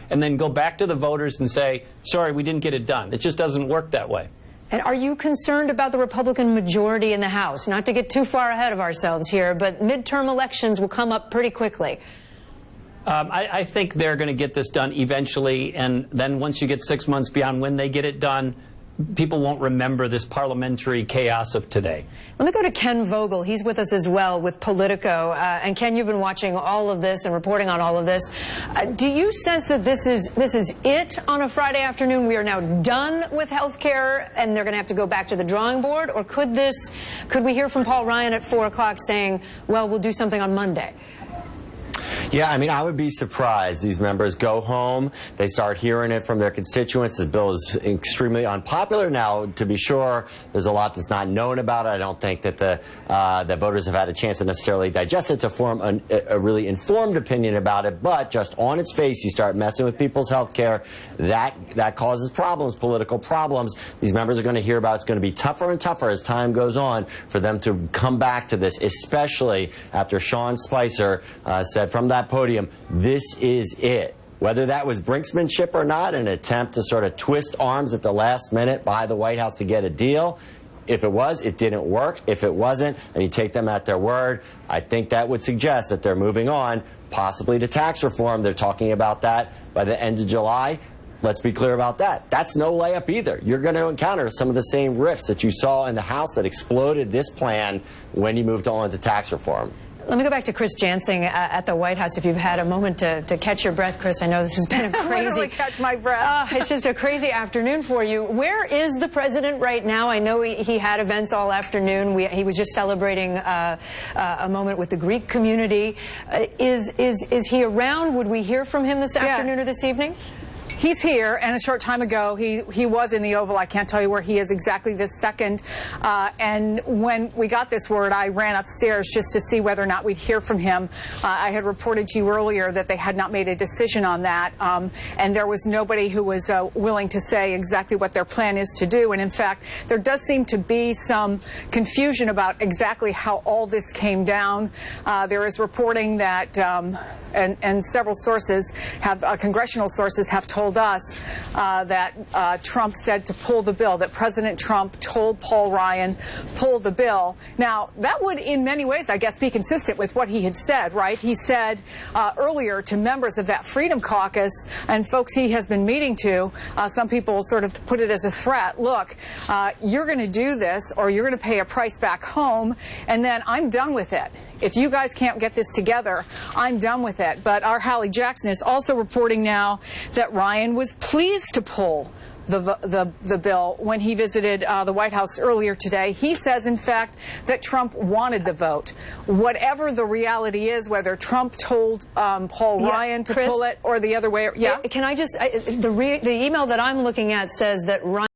and then go back to the voters and say, sorry, we didn't get it done. It just doesn't work that way. And are you concerned about the Republican majority in the House? Not to get too far ahead of ourselves here, but midterm elections will come up pretty quickly. I think they're going to get this done eventually, and then once you get 6 months beyond when they get it done, people won't remember this parliamentary chaos of today. Let me go to Ken Vogel. He's with us as well with Politico. And Ken, you've been watching all of this and reporting on all of this. Do you sense that this is it on a Friday afternoon? We are now done with health care and they're going to have to go back to the drawing board? Or could we hear from Paul Ryan at 4 o'clock saying, well, we'll do something on Monday? Yeah, I mean, I would be surprised. These members go home, they start hearing it from their constituents. This bill is extremely unpopular. Now, to be sure, there's a lot that's not known about it. I don't think that the voters have had a chance to necessarily digest it to form a really informed opinion about it. But just on its face, you start messing with people's health care. That causes problems, political problems. These members are going to hear about it's going to be tougher and tougher as time goes on for them to come back to this, especially after Sean Spicer said from that podium, this is it. Whether that was brinksmanship or not, an attempt to sort of twist arms at the last minute by the White House to get a deal. If it was, it didn't work. If it wasn't, and you take them at their word, I think that would suggest that they're moving on, possibly to tax reform. They're talking about that by the end of July. Let's be clear about that. That's no layup either. You're going to encounter some of the same rifts that you saw in the House that exploded this plan when you moved on to tax reform. Let me go back to Chris Jansing at the White House. If you've had a moment to catch your breath, Chris, I know this has been a crazy... Literally catch my breath. It's just a crazy afternoon for you. Where is the president right now? I know he had events all afternoon. He was just celebrating a moment with the Greek community. Is he around? Would we hear from him this afternoon or this evening? He's here, and a short time ago, he was in the Oval. I can't tell you where he is exactly this second. And when we got this word, I ran upstairs just to see whether or not we'd hear from him. I had reported to you earlier that they had not made a decision on that, and there was nobody who was willing to say exactly what their plan is to do. And in fact, there does seem to be some confusion about exactly how all this came down. There is reporting that, and several sources have, congressional sources have told us that Trump said to pull the bill, that President Trump told Paul Ryan, pull the bill. Now, that would in many ways, I guess, be consistent with what he had said, right? He said earlier to members of that Freedom Caucus and folks he has been meeting to, some people sort of put it as a threat, look, you're going to do this or you're going to pay a price back home, and then I'm done with it. If you guys can't get this together, I'm done with it. But our Hallie Jackson is also reporting now that Ryan was pleased to pull the bill when he visited the White House earlier today. He says, in fact, that Trump wanted the vote. Whatever the reality is, whether Trump told Paul Ryan to pull it or the other way. Can I just, the email that I'm looking at says that Ryan